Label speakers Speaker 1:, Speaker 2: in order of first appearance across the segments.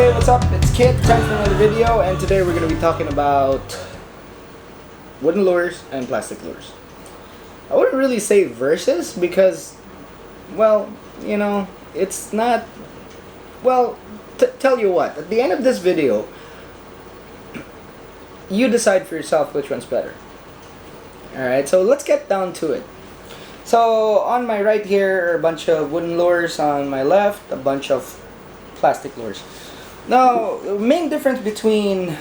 Speaker 1: Hey, what's up? It's Kit, time for another video, and today we're going to be talking about wooden lures and plastic lures. I wouldn't really say versus because, well, you know, it's not, well, tell you what, at the end of this video, you decide for yourself which one's better. Alright, so let's get down to it. So, on my right here are a bunch of wooden lures, on my left, a bunch of plastic lures. Now, the main difference between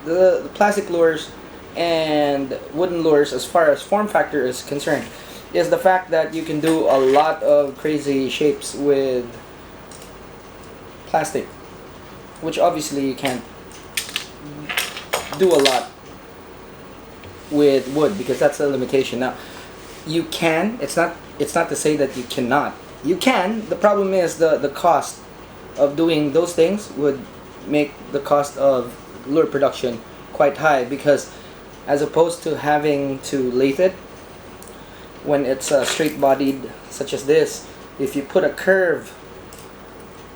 Speaker 1: the plastic lures and wooden lures as far as form factor is concerned is the fact that you can do a lot of crazy shapes with plastic, which obviously you can't do a lot with wood because that's a limitation. Now, you can, it's not to say that you cannot. You can. The problem is the cost of doing those things would make the cost of lure production quite high, because as opposed to having to lathe it when it's straight bodied such as this, if you put a curve,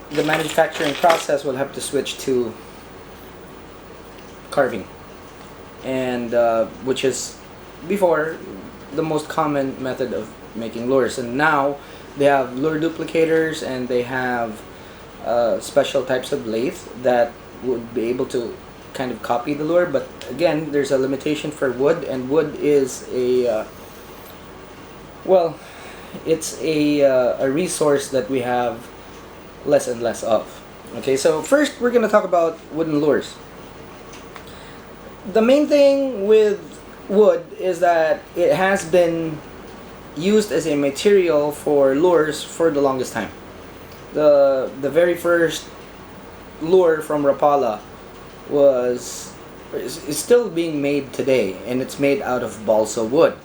Speaker 1: the manufacturing process will have to switch to carving, and which is before the most common method of making lures. And now they have lure duplicators, and they have special types of lathe that would be able to kind of copy the lure. But again, there's a limitation for wood, and wood is a well, it's a resource that we have less and less of. Okay, so first we're gonna talk about wooden lures. The main thing with wood is that it has been used as a material for lures for the longest time. The very first lure from Rapala is still being made today, and it's made out of balsa wood.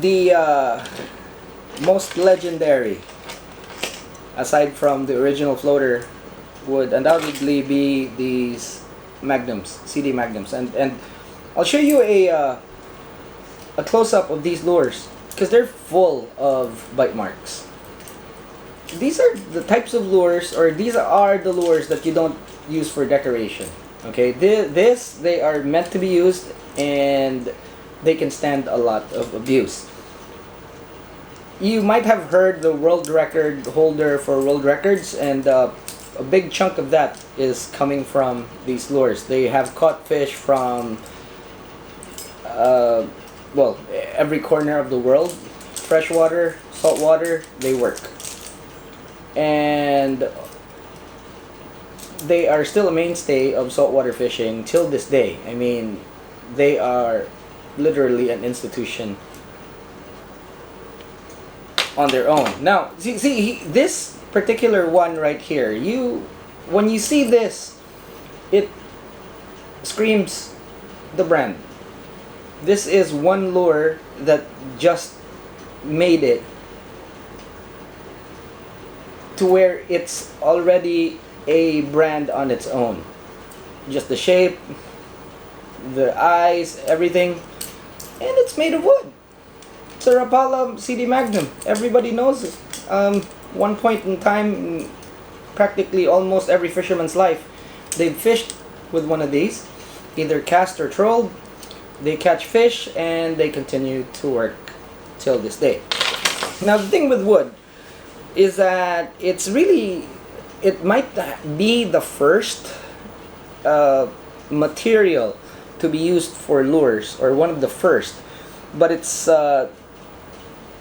Speaker 1: The most legendary, aside from the original floater, would undoubtedly be these magnums, CD magnums, and I'll show you a close-up of these lures because they're full of bite marks. These are the types of lures, or these are the lures that you don't use for decoration. Okay, they are meant to be used, and they can stand a lot of abuse. You might have heard the world record holder for world records, and a big chunk of that is coming from these lures. They have caught fish from well, every corner of the world, freshwater, saltwater, they work. And they are still a mainstay of saltwater fishing till this day. I mean, they are literally an institution on their own. Now, see this particular one right here, when you see this, it screams the brand. This is one lure that just made it to where it's already a brand on its own. Just the shape, the eyes, everything, and it's made of wood. It's a Rapala CD Magnum. Everybody knows it. One point in time, practically almost every fisherman's life, they've fished with one of these, either cast or trolled. They catch fish, and they continue to work till this day. Now, the thing with wood is that it might be the first material to be used for lures, or one of the first, but it's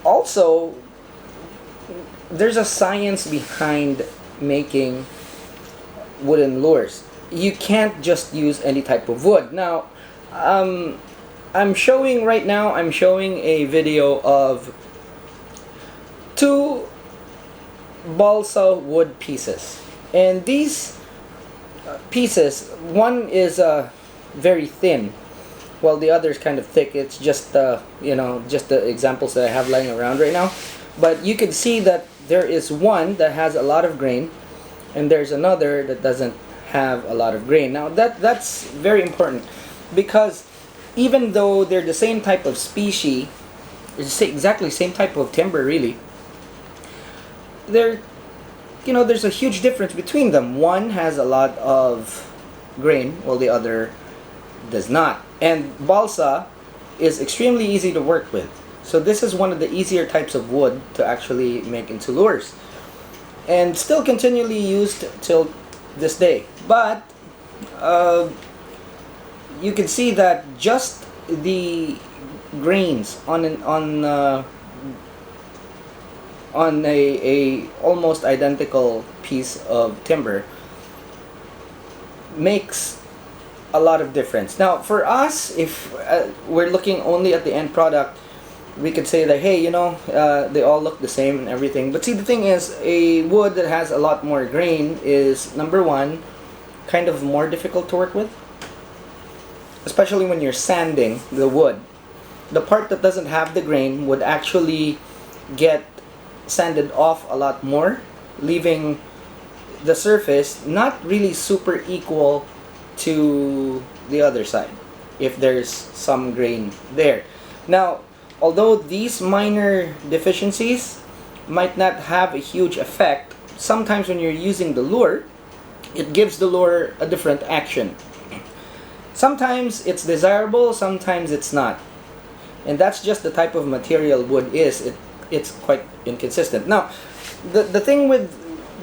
Speaker 1: also, there's a science behind making wooden lures. You can't just use any type of wood. Now, I'm showing a video of two balsa wood pieces, and these pieces, one is very thin while the other is kind of thick. It's just just the examples that I have lying around right now, but you can see that there is one that has a lot of grain, and there's another that doesn't have a lot of grain. Now that's very important, because even though they're the same type of species, it's exactly same type of timber really, they're there's a huge difference between them. One has a lot of grain while the other does not. And balsa is extremely easy to work with. So this is one of the easier types of wood to actually make into lures, and still continually used till this day. But you can see that just the grains on a almost identical piece of timber makes a lot of difference. Now, for us, if we're looking only at the end product, we could say that, hey, they all look the same and everything. But see, the thing is, a wood that has a lot more grain is, number one, kind of more difficult to work with, especially when you're sanding the wood. The part that doesn't have the grain would actually get sanded off a lot more, leaving the surface not really super equal to the other side if there's some grain there. Now, although these minor deficiencies might not have a huge effect, sometimes when you're using the lure, it gives the lure a different action. Sometimes it's desirable, sometimes it's not. And that's just the type of material wood is. It's quite inconsistent. Now, the thing with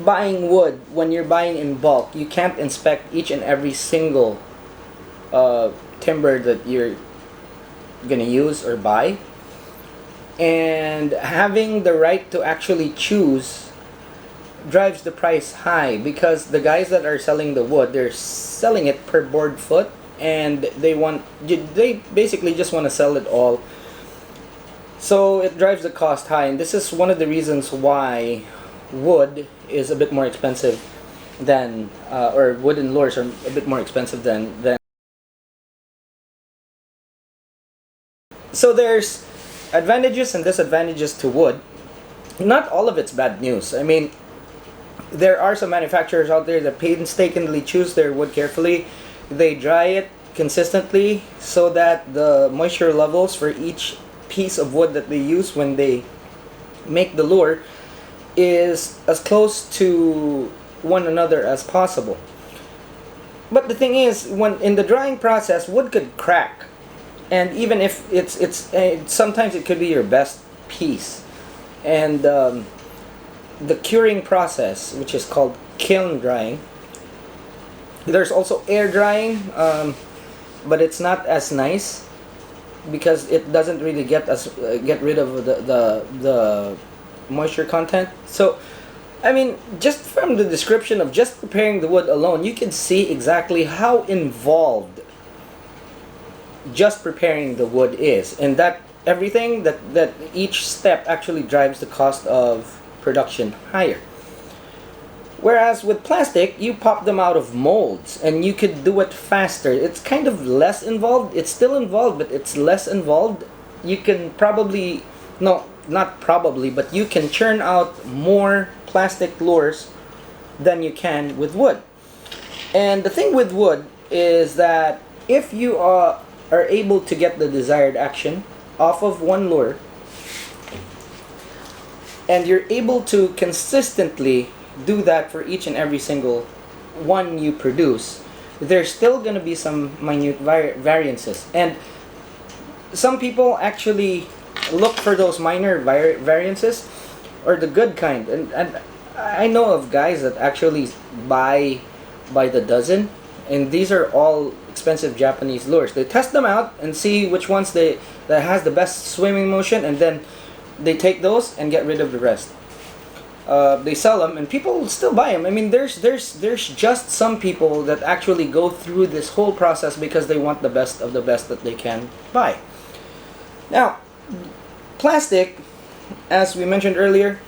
Speaker 1: buying wood, when you're buying in bulk, you can't inspect each and every single timber that you're gonna use or buy. And having the right to actually choose drives the price high, because the guys that are selling the wood, they're selling it per board foot, and they basically just want to sell it all. So it drives the cost high, and this is one of the reasons why wood is a bit more expensive than or wooden lures are a bit more expensive than. So there's advantages and disadvantages to wood. Not all of it's bad news. I mean, there are some manufacturers out there that painstakingly choose their wood carefully. They dry it consistently so that the moisture levels for each piece of wood that they use when they make the lure is as close to one another as possible. But the thing is, when in the drying process, wood could crack, and even if it's sometimes it could be your best piece. And the curing process, which is called kiln drying, there's also air drying, but it's not as nice because it doesn't really get rid of the moisture content. So I mean, just from the description of just preparing the wood alone, you can see exactly how involved just preparing the wood is, and that everything that each step actually drives the cost of production higher. Whereas with plastic, you pop them out of molds and you could do it faster. It's kind of less involved. It's still involved, but it's less involved. You can probably, no, not probably, but you can churn out more plastic lures than you can with wood. And the thing with wood is that if you are able to get the desired action off of one lure, and you're able to consistently do that for each and every single one you produce, there's still going to be some minute variances. And some people actually look for those minor variances, or the good kind. And I know of guys that actually buy by the dozen, and these are all expensive Japanese lures. They test them out and see which ones that has the best swimming motion, and then they take those and get rid of the rest. They sell them, and people still buy them. I mean, there's just some people that actually go through this whole process because they want the best of the best that they can buy. Now, plastic, as we mentioned earlier,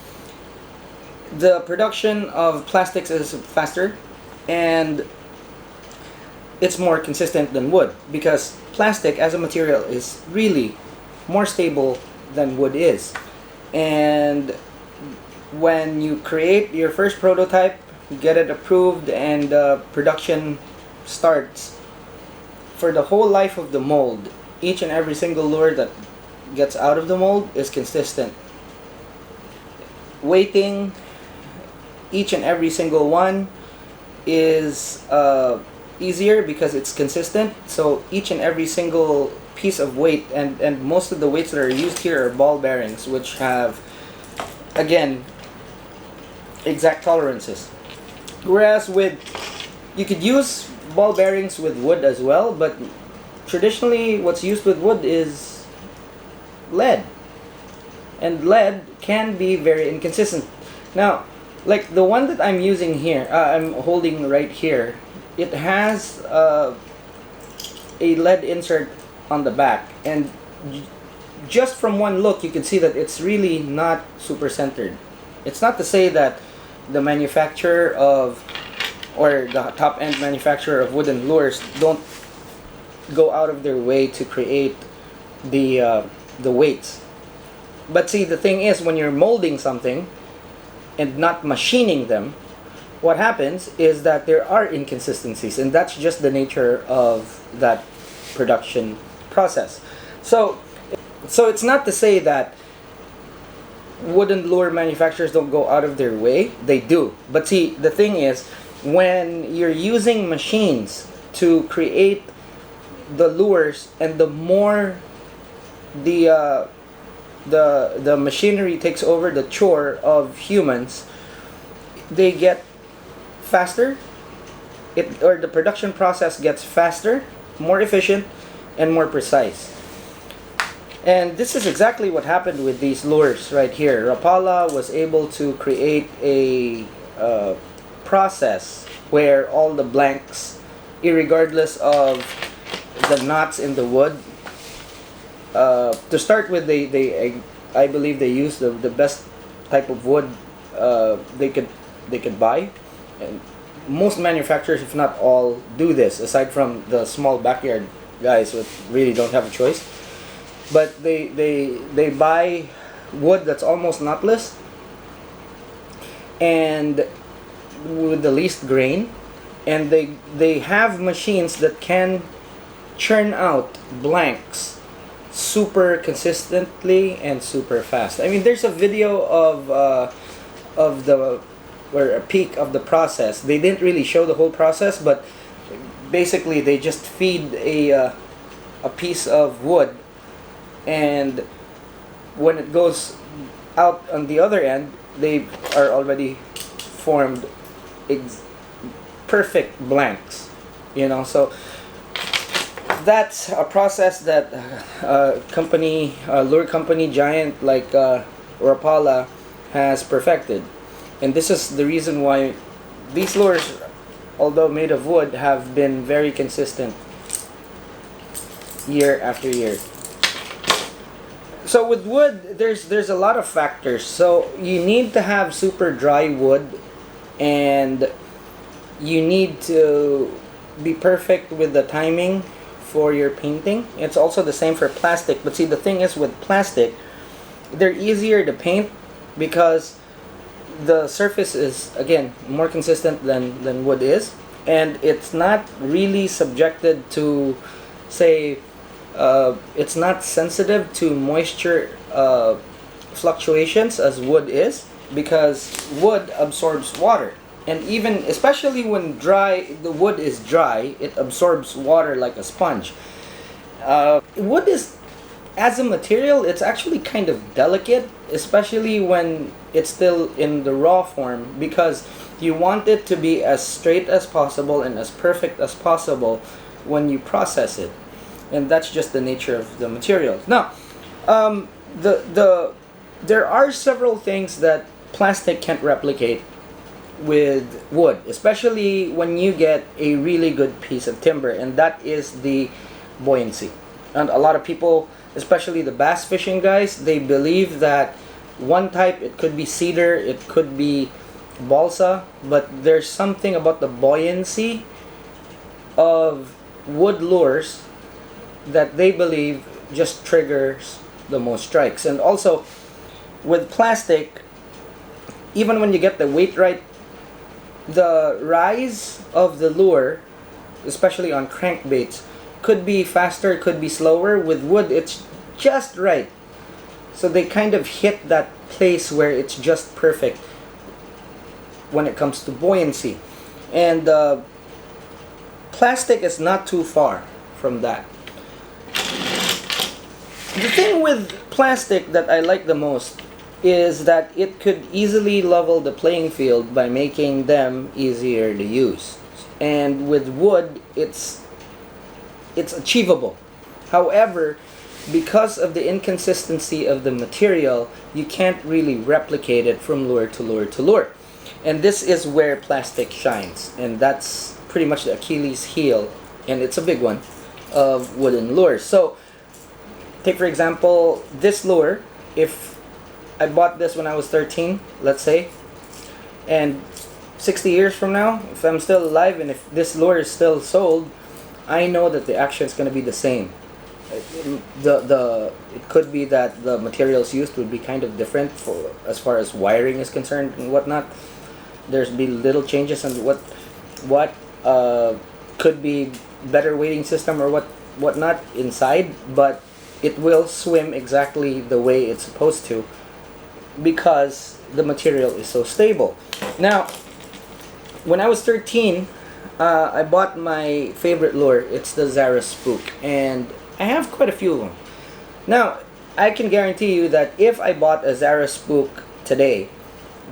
Speaker 1: the production of plastics is faster, and it's more consistent than wood, because plastic as a material is really more stable than wood is. And when you create your first prototype, you get it approved, and production starts, for the whole life of the mold, each and every single lure that gets out of the mold is consistent. Weighting each and every single one is easier because it's consistent. So each and every single piece of weight, and most of the weights that are used here are ball bearings, which have, again, exact tolerances. Whereas you could use ball bearings with wood as well, but traditionally what's used with wood is lead. And lead can be very inconsistent. Now, like the one that I'm using here, I'm holding right here, it has a lead insert on the back, and just from one look you can see that it's really not super centered. It's not to say that the manufacturer of, or the top end manufacturer of wooden lures don't go out of their way to create the weights. But see, the thing is, when you're molding something and not machining them, what happens is that there are inconsistencies, and that's just the nature of that production process. So it's not to say that wooden lure manufacturers don't go out of their way. They do. But see, the thing is, when you're using machines to create the lures, and the more the machinery takes over the chore of humans, they get faster. Or the production process gets faster, more efficient, and more precise. And this is exactly what happened with these lures right here. Rapala was able to create a process where all the blanks, irregardless of the knots in the wood, to start with, I believe they used the best type of wood they could buy. And most manufacturers, if not all, do this, aside from the small backyard guys who really don't have a choice. But they buy wood that's almost knotless and with the least grain, and they have machines that can churn out blanks super consistently and super fast. I mean, there's a video of a peek of the process. They didn't really show the whole process, but basically they just feed a piece of wood, and when it goes out on the other end, they are already formed perfect blanks, so that's a process that lure company giant like Rapala has perfected. And this is the reason why these lures, although made of wood, have been very consistent year after year. So with wood, there's a lot of factors. So you need to have super dry wood, and you need to be perfect with the timing for your painting. It's also the same for plastic. But see, the thing is, with plastic, they're easier to paint because the surface is, again, more consistent than wood is, and it's not really subjected to, say, it's not sensitive to moisture fluctuations as wood is, because wood absorbs water. And even, especially when the wood is dry, it absorbs water like a sponge. Wood is, as a material, it's actually kind of delicate, especially when it's still in the raw form, because you want it to be as straight as possible and as perfect as possible when you process it. And that's just the nature of the materials. Now, there are several things that plastic can't replicate with wood, especially when you get a really good piece of timber, and that is the buoyancy. And a lot of people, especially the bass fishing guys, they believe that one type, it could be cedar, it could be balsa, but there's something about the buoyancy of wood lures that they believe just triggers the most strikes. And also with plastic, even when you get the weight right, the rise of the lure, especially on crankbaits, could be faster, could be slower. With wood, it's just right. So they kind of hit that place where it's just perfect. when it comes to buoyancy. And plastic is not too far from that. The thing with plastic that I like the most is that it could easily level the playing field by making them easier to use. And with wood, it's achievable. However, because of the inconsistency of the material, you can't really replicate it from lure to lure to lure. And this is where plastic shines, and that's pretty much the Achilles heel, and it's a big one, of wooden lures. So take for example this lure. If I bought this when I was 13, let's say, and 60 years from now, if I'm still alive and if this lure is still sold, I know that the action is going to be the same. It could be that the materials used would be kind of different for as far as wiring is concerned and whatnot. There's be little changes on what could be better weighting system or whatnot inside, but it will swim exactly the way it's supposed to because the material is so stable. Now, when I was 13, I bought my favorite lure. It's the Zara Spook, and I have quite a few of them. Now, I can guarantee you that if I bought a Zara Spook today,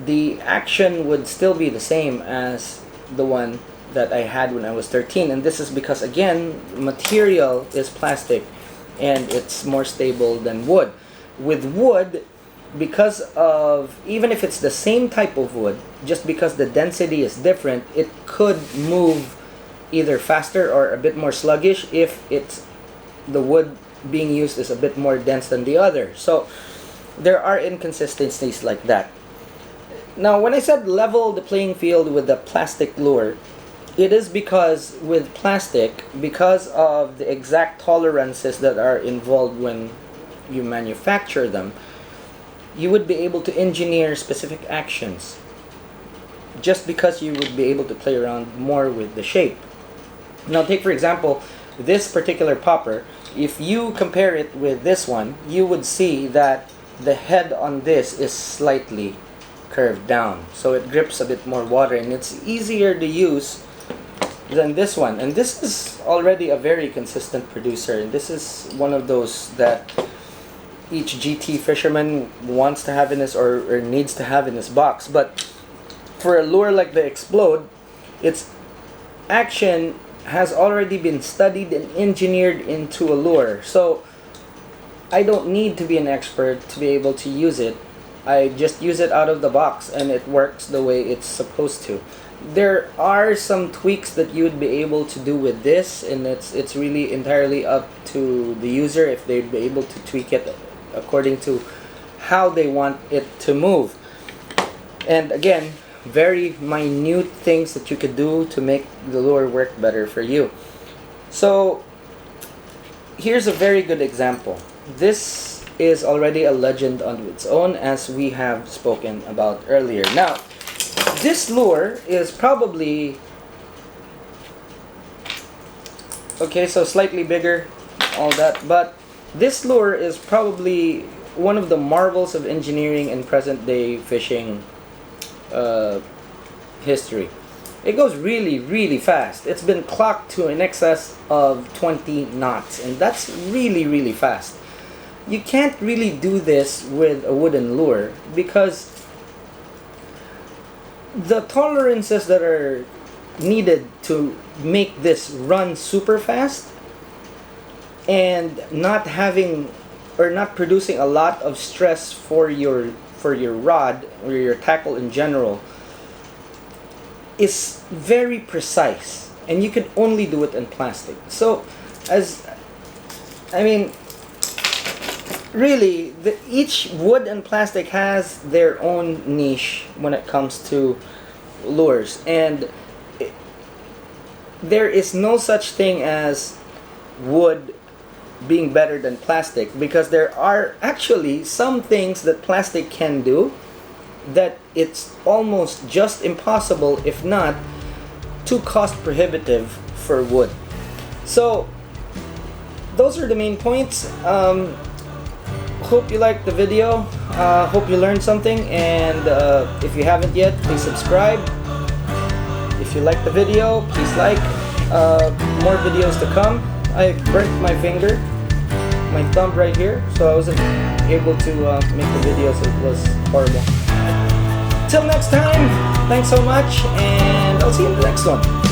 Speaker 1: the action would still be the same as the one that I had when I was 13. And this is because, again, material is plastic and it's more stable than wood. With wood, because of, even if it's the same type of wood, just because the density is different, it could move either faster or a bit more sluggish if it's the wood being used is a bit more dense than the other. So there are inconsistencies like that. Now, when I said level the playing field with the plastic lure, it is because with plastic, because of the exact tolerances that are involved when you manufacture them, you would be able to engineer specific actions just because you would be able to play around more with the shape. Now, take for example this particular popper. If you compare it with this one, you would see that the head on this is slightly curved down, so it grips a bit more water and it's easier to use than this one. And this is already a very consistent producer, and this is one of those that each GT fisherman wants to have in his or needs to have in his box. But for a lure like the Explode, its action has already been studied and engineered into a lure, so I don't need to be an expert to be able to use it. I just use it out of the box and it works the way it's supposed to. There are some tweaks that you would be able to do with this, and it's really entirely up to the user if they'd be able to tweak it according to how they want it to move. And again, very minute things that you could do to make the lure work better for you. So here's a very good example. This is already a legend on its own, as we have spoken about earlier. Now, this lure is probably okay, so slightly bigger, all that, but this lure is probably one of the marvels of engineering in present day fishing history. It goes really, really fast. It's been clocked to in excess of 20 knots, and that's really, really fast. You can't really do this with a wooden lure because the tolerances that are needed to make this run super fast and not having or not producing a lot of stress for your rod or your tackle in general is very precise, and you can only do it in plastic. So really, each wood and plastic has their own niche when it comes to lures, and there is no such thing as wood being better than plastic, because there are actually some things that plastic can do that it's almost just impossible, if not too cost prohibitive for wood. So those are the main points. hope you liked the video. Hope you learned something, and if you haven't yet, please subscribe. If you like the video, please like. More videos to come. I burnt my finger, my thumb right here, so I wasn't able to make the video, so it was horrible. Till next time, thanks so much, and I'll see you in the next one.